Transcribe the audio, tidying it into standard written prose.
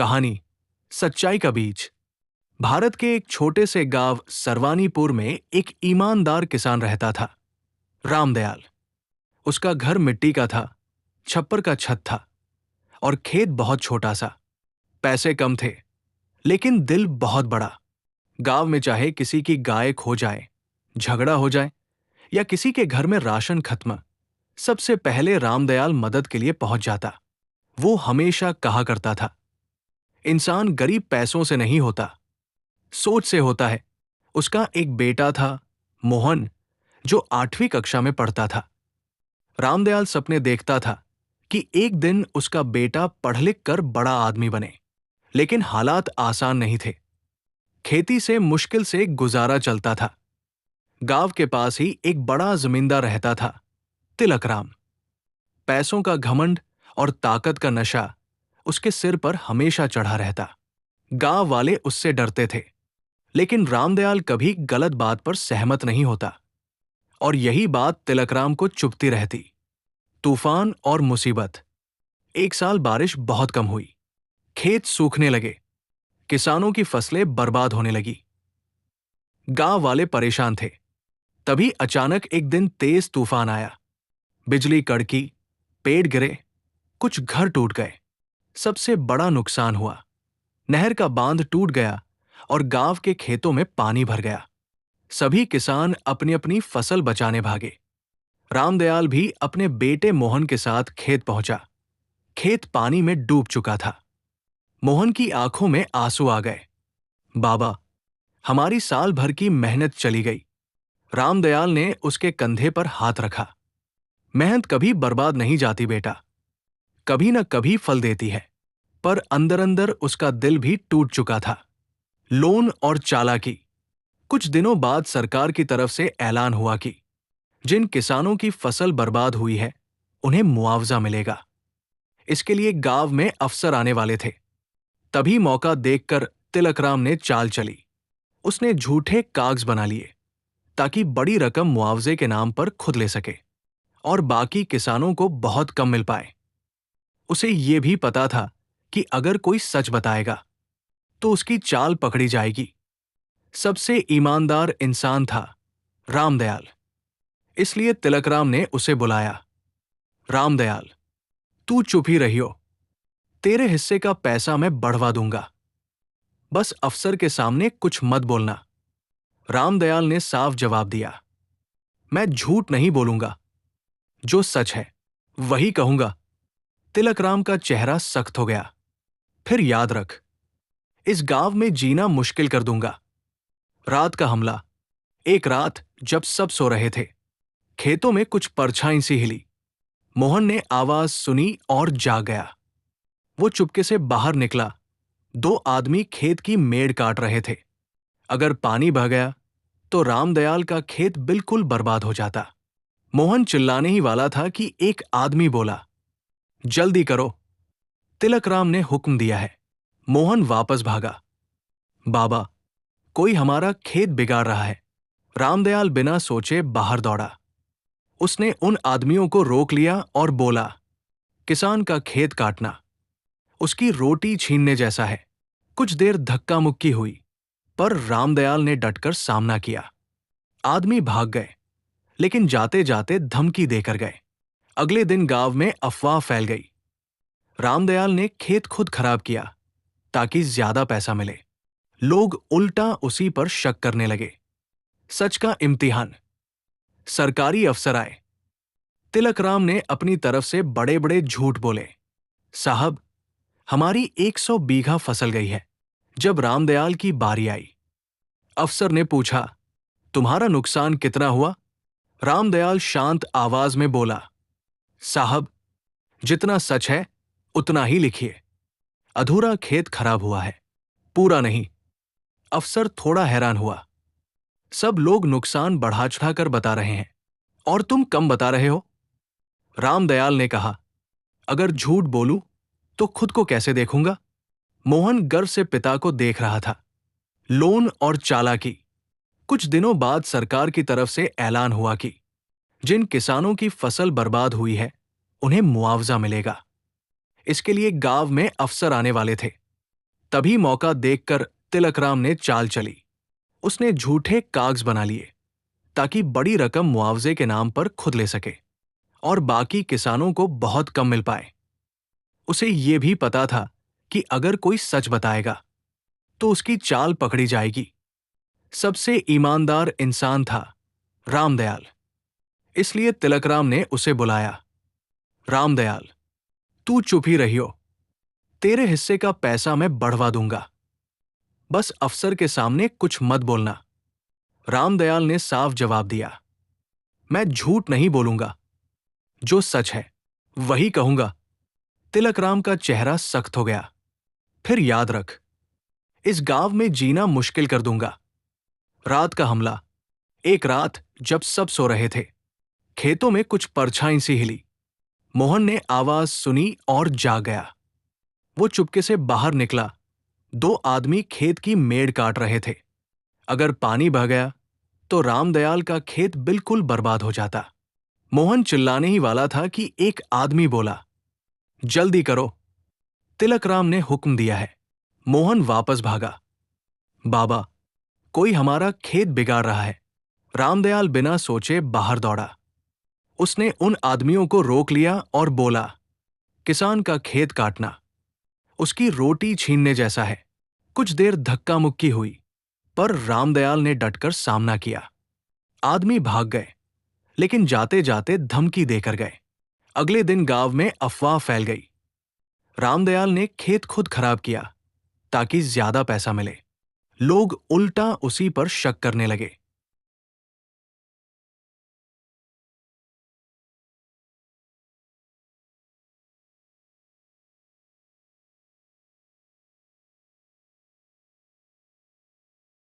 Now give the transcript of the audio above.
कहानी सच्चाई का बीज। भारत के एक छोटे से गांव सरवानीपुर में एक ईमानदार किसान रहता था, रामदयाल। उसका घर मिट्टी का था, छप्पर का छत था और खेत बहुत छोटा सा। पैसे कम थे, लेकिन दिल बहुत बड़ा। गांव में चाहे किसी की गाय खो जाए, झगड़ा हो जाए या किसी के घर में राशन खत्म, सबसे पहले रामदयाल मदद के लिए पहुंच जाता। वो हमेशा कहा करता था, इंसान गरीब पैसों से नहीं होता, सोच से होता है। उसका एक बेटा था, मोहन, जो 8वीं कक्षा में पढ़ता था। रामदयाल सपने देखता था कि एक दिन उसका बेटा पढ़ लिख कर बड़ा आदमी बने, लेकिन हालात आसान नहीं थे। खेती से मुश्किल से गुजारा चलता था। गांव के पास ही एक बड़ा जमींदार रहता था, तिलकराम। पैसों का घमंड और ताकत का नशा उसके सिर पर हमेशा चढ़ा रहता। गांव वाले उससे डरते थे, लेकिन रामदयाल कभी गलत बात पर सहमत नहीं होता, और यही बात तिलकराम को चुभती रहती। तूफान और मुसीबत। एक साल बारिश बहुत कम हुई, खेत सूखने लगे, किसानों की फसलें बर्बाद होने लगी। गांव वाले परेशान थे। तभी अचानक एक दिन तेज तूफान आया। बिजली कड़की, पेड़ गिरे, कुछ घर टूट गए। सबसे बड़ा नुकसान हुआ, नहर का बांध टूट गया और गांव के खेतों में पानी भर गया। सभी किसान अपनी अपनी फसल बचाने भागे। रामदयाल भी अपने बेटे मोहन के साथ खेत पहुंचा। खेत पानी में डूब चुका था। मोहन की आंखों में आंसू आ गए। बाबा, हमारी साल भर की मेहनत चली गई। रामदयाल ने उसके कंधे पर हाथ रखा। मेहनत कभी बर्बाद नहीं जाती बेटा, कभी न कभी फल देती है। पर अंदर अंदर उसका दिल भी टूट चुका था। लोन और चालाकी। कुछ दिनों बाद सरकार की तरफ से ऐलान हुआ कि जिन किसानों की फसल बर्बाद हुई है, उन्हें मुआवजा मिलेगा। इसके लिए गांव में अफसर आने वाले थे। तभी मौका देखकर तिलकराम ने चाल चली। उसने झूठे कागज बना लिए ताकि बड़ी रकम मुआवजे के नाम पर खुद ले सके और बाकी किसानों को बहुत कम मिल पाए। उसे यह भी पता था कि अगर कोई सच बताएगा तो उसकी चाल पकड़ी जाएगी। सबसे ईमानदार इंसान था रामदयाल। इसलिए तिलकराम ने उसे बुलाया। रामदयाल, तू चुप ही रहियो, तेरे हिस्से का पैसा मैं बढ़वा दूंगा, बस अफसर के सामने कुछ मत बोलना। रामदयाल ने साफ जवाब दिया, मैं झूठ नहीं बोलूंगा, जो सच है वही कहूंगा। तिलकराम का चेहरा सख्त हो गया। फिर याद रख, इस गांव में जीना मुश्किल कर दूंगा। रात का हमला। एक रात जब सब सो रहे थे, खेतों में कुछ परछाई सी हिली। मोहन ने आवाज सुनी और जाग गया। वो चुपके से बाहर निकला। 2 आदमी खेत की मेड़ काट रहे थे। अगर पानी बह गया तो रामदयाल का खेत बिल्कुल बर्बाद हो जाता। मोहन चिल्लाने ही वाला था कि एक आदमी बोला, जल्दी करो, तिलकराम ने हुक्म दिया है। मोहन वापस भागा। बाबा, कोई हमारा खेत बिगाड़ रहा है। रामदयाल बिना सोचे बाहर दौड़ा। उसने उन आदमियों को रोक लिया और बोला, किसान का खेत काटना उसकी रोटी छीनने जैसा है। कुछ देर धक्का मुक्की हुई, पर रामदयाल ने डटकर सामना किया। आदमी भाग गए, लेकिन जाते जाते धमकी देकर गए। अगले दिन गांव में अफवाह फैल गई। रामदयाल ने खेत खुद खराब किया ताकि ज्यादा पैसा मिले। लोग उल्टा उसी पर शक करने लगे। सच का इम्तिहान। सरकारी अफसर आए। तिलकराम ने अपनी तरफ से बड़े बड़े झूठ बोले। साहब, हमारी 100 बीघा फसल गई है। जब रामदयाल की बारी आई, अफसर ने पूछा, तुम्हारा नुकसान कितना हुआ? रामदयाल शांत आवाज में बोला, साहब, जितना सच है उतना ही लिखिए। अधूरा खेत खराब हुआ है, पूरा नहीं। अफसर थोड़ा हैरान हुआ। सब लोग नुकसान बढ़ा चढ़ाकर बता रहे हैं और तुम कम बता रहे हो। रामदयाल ने कहा, अगर झूठ बोलूं तो खुद को कैसे देखूंगा? मोहन गर्व से पिता को देख रहा था। लोन और चालाकी। कुछ दिनों बाद सरकार की तरफ से ऐलान हुआ कि जिन किसानों की फसल बर्बाद हुई है, उन्हें मुआवजा मिलेगा। इसके लिए गांव में अफसर आने वाले थे। तभी मौका देखकर तिलकराम ने चाल चली। उसने झूठे कागज बना लिए ताकि बड़ी रकम मुआवजे के नाम पर खुद ले सके और बाकी किसानों को बहुत कम मिल पाए। उसे यह भी पता था कि अगर कोई सच बताएगा तो उसकी चाल पकड़ी जाएगी। सबसे ईमानदार इंसान था रामदयाल। इसलिए तिलकराम ने उसे बुलाया। रामदयाल, तू चुप ही रहियो। तेरे हिस्से का पैसा मैं बढ़वा दूंगा। बस अफसर के सामने कुछ मत बोलना। रामदयाल ने साफ जवाब दिया, मैं झूठ नहीं बोलूंगा। जो सच है वही कहूंगा। तिलकराम का चेहरा सख्त हो गया। फिर याद रख, इस गांव में जीना मुश्किल कर दूंगा। रात का हमला। एक रात जब सब सो रहे थे, खेतों में कुछ परछाई सी हिली। मोहन ने आवाज सुनी और जाग गया। वो चुपके से बाहर निकला। दो आदमी खेत की मेड़ काट रहे थे। अगर पानी बह गया तो रामदयाल का खेत बिल्कुल बर्बाद हो जाता। मोहन चिल्लाने ही वाला था कि एक आदमी बोला, जल्दी करो, तिलकराम ने हुक्म दिया है। मोहन वापस भागा। बाबा, कोई हमारा खेत बिगाड़ रहा है। रामदयाल बिना सोचे बाहर दौड़ा। उसने उन आदमियों को रोक लिया और बोला, किसान का खेत काटना उसकी रोटी छीनने जैसा है। कुछ देर धक्का मुक्की हुई, पर रामदयाल ने डटकर सामना किया। आदमी भाग गए, लेकिन जाते जाते धमकी देकर गए। अगले दिन गांव में अफवाह फैल गई। रामदयाल ने खेत खुद खराब किया ताकि ज्यादा पैसा मिले। लोग उल्टा उसी पर शक करने लगे।